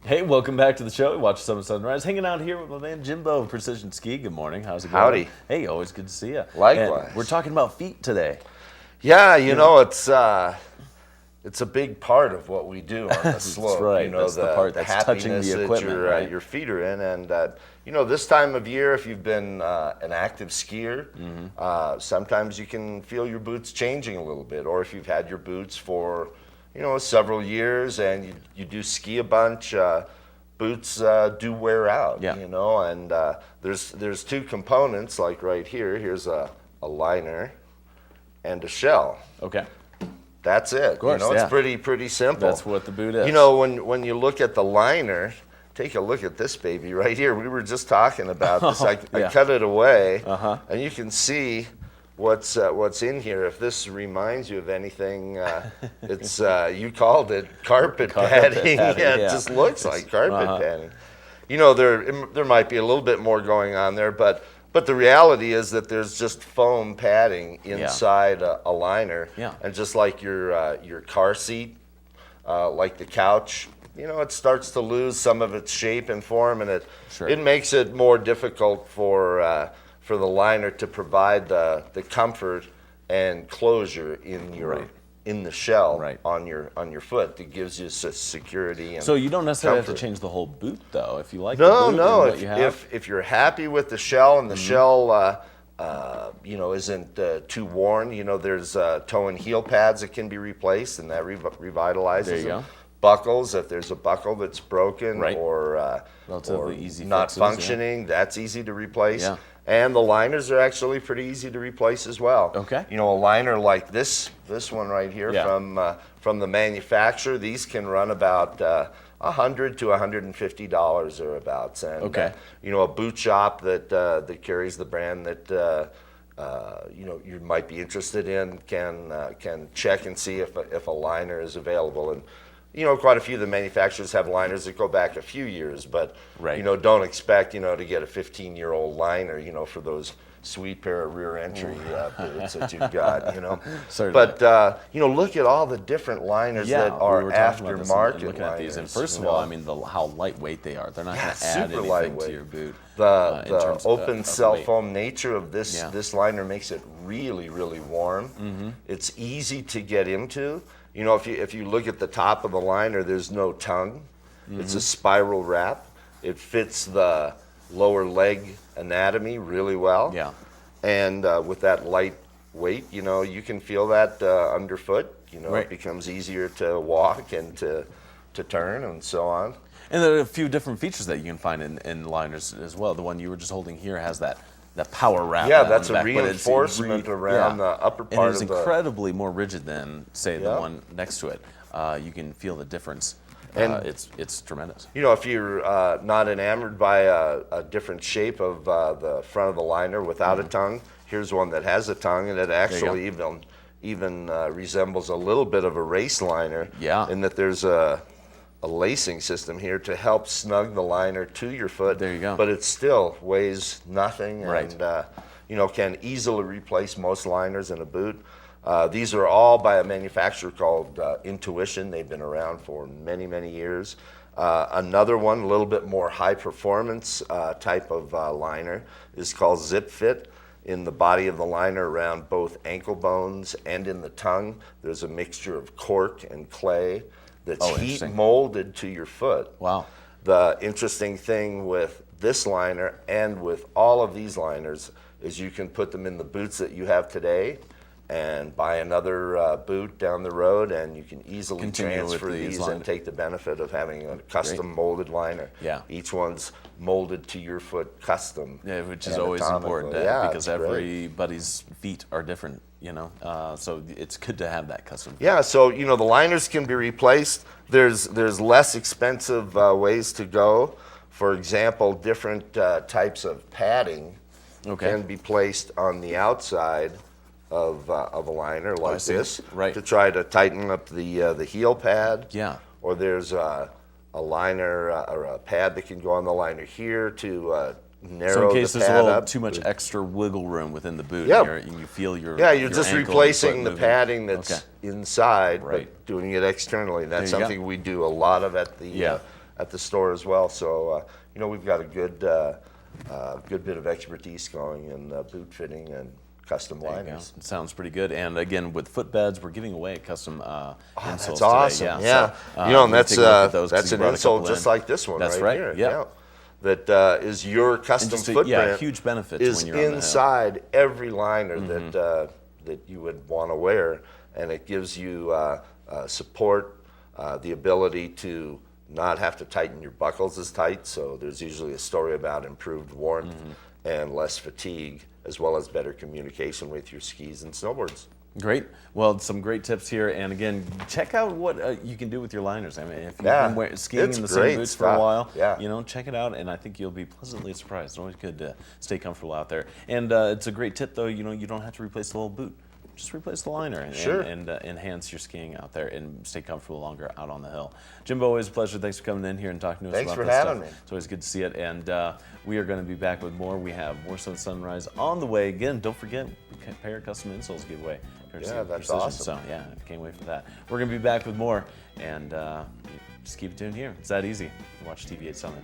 Hey, welcome back to the show. Watch Summer Sunrise. Hanging out here with my man Jimbo of Precision Ski. Good morning. How's it going? Howdy. Hey, always good to see you. Likewise. And we're talking about feet today. Yeah, you know, it's a big part of what we do on the slope. That's right. You know, That's the part that's touching happiness the equipment, that right? your feet are in. And, you know, this time of year, if you've been an active skier, sometimes you can feel your boots changing a little bit. Or if you've had your boots for, you know, several years and you do ski a bunch, boots do wear out, Yeah. you know. And there's two components, like right here. Here's a liner and a shell. Okay. That's it. Of course, you know, yeah. it's pretty simple. That's what the boot is. You know, when you look at the liner, take a look at this baby right here. We were just talking about this. I Yeah. cut it away, Uh-huh. and you can see what's in here. If this reminds you of anything, it's you called it carpet padding. padding, Yeah, it yeah. just looks like carpet padding. You know, there might be a little bit more going on there, but the reality is that there's just foam padding inside a liner. Yeah. And just like your car seat, like the couch, you know, it starts to lose some of its shape and form, and it makes it more difficult for the liner to provide the comfort and closure in the shell on your foot that gives you security and So you don't necessarily comfort. have to change the whole boot, though. If you like the boot and what you have. If you're happy with the shell and the shell, you know, isn't too worn, you know, there's toe and heel pads that can be replaced, and that revitalizes There you them. go. Buckles, if there's a buckle that's broken or Relatively easy not fixes, yeah. functioning, that's easy to replace. Yeah. And the liners are actually pretty easy to replace as well. Okay. You know, a liner like this one right here Yeah. from the manufacturer, these can run about $100 to $150 or abouts. And Okay. you know, a boot shop that carries the brand that you know you might be interested in can check and see if a liner is available. And you know, quite a few of the manufacturers have liners that go back a few years, but you know, don't expect, you know, to get a 15-year-old liner, you know, for those sweet pair of rear entry boots that you've got, you know. Certainly. But you know, look at all the different liners that we are were talking about this and aftermarket looking at these. And liners, first you of all, know. I mean, how lightweight they are. They're not going to Yeah, add super anything lightweight. to your boot. in The terms of open of cell weight. foam nature of this Yeah. this liner makes it really warm. Mm-hmm. It's easy to get into. You know, if you look at the top of the liner, there's no tongue. It's Mm-hmm. a spiral wrap. It fits the lower leg anatomy really well. Yeah. And with that light weight, you know, you can feel that underfoot. You know, Right. it becomes easier to walk and to turn and so on. And there are a few different features that you can find in liners as well. The one you were just holding here has that power wrap. Yeah, on that's the a back, but it's reinforcement around the upper and part it's of the. incredibly more rigid than, say, the Yeah. one next to it. You can feel the difference. And- it's tremendous. You know, if you're not enamored by a different shape of the front of the liner without a tongue, here's one that has a tongue, and it actually even resembles a little bit of a race liner. Yeah. In that there's a lacing system here to help snug the liner to your foot. There you go. But it still weighs nothing, Right. and you know, can easily replace most liners in a boot. These are all by a manufacturer called Intuition. They've been around for many years. Another one, a little bit more high performance type of liner, is called Zip Fit. In the body of the liner, around both ankle bones and in the tongue, there's a mixture of cork and clay that's heat interesting. molded to your foot. Wow. The interesting thing with this liner and with all of these liners is you can put them in the boots that you have today and buy another boot down the road, and you can easily Continue with transfer these these liners. and take the benefit of having a custom molded liner. Yeah. Each one's molded to your foot custom. Yeah, which is always important because everybody's feet are different, you know. So it's good to have that custom. Yeah, so you know, the liners can be replaced. There's less expensive ways to go. For example, different types of padding can be placed on the outside of a liner like see. this, Right. to try to tighten up the heel pad. Yeah. Or there's a liner or a pad that can go on the liner here to narrow So in case the there's a pad little up. too much extra wiggle room within the boot, Yeah. and you feel your Yeah, you're your just ankle and replacing foot the moving. padding that's Okay. inside, Right. but doing it externally. That's There you go. something we do a lot of at the at the store as well. So you know, we've got a good bit of expertise going in boot fitting and custom liners. Sounds pretty good. And again, with footbeds, we're giving away custom insoles That's awesome. today. Yeah. So, you know, and we'll take a look at those 'cause that's you an brought a couple insole just in. like this one That's right right. here. Yeah. That is your custom just footprint. huge benefits is when you're on the hill. inside every liner that you would want to wear, and it gives you support, the ability to not have to tighten your buckles as tight. So there's usually a story about improved warmth and less fatigue, as well as better communication with your skis and snowboards. Great. Well, some great tips here. And again, check out what you can do with your liners. I mean, if you've been skiing in the same boots for a while, you know, check it out. And I think you'll be pleasantly surprised. It's always good to stay comfortable out there. And it's a great tip, though. You know, you don't have to replace the whole boot. Just replace the liner and enhance your skiing out there and stay comfortable longer out on the hill. Jimbo, always a pleasure. Thanks for coming in here and talking to us about this stuff. Thanks for having me. It's always good to see it. And we are going to be back with more. We have Warsaw Sunrise on the way. Again, don't forget, Pair Custom Insoles giveaway. Yeah, that's Precision. awesome. So, yeah, can't wait for that. We're going to be back with more. And just keep it tuned here. It's that easy. Watch TV8 Summit.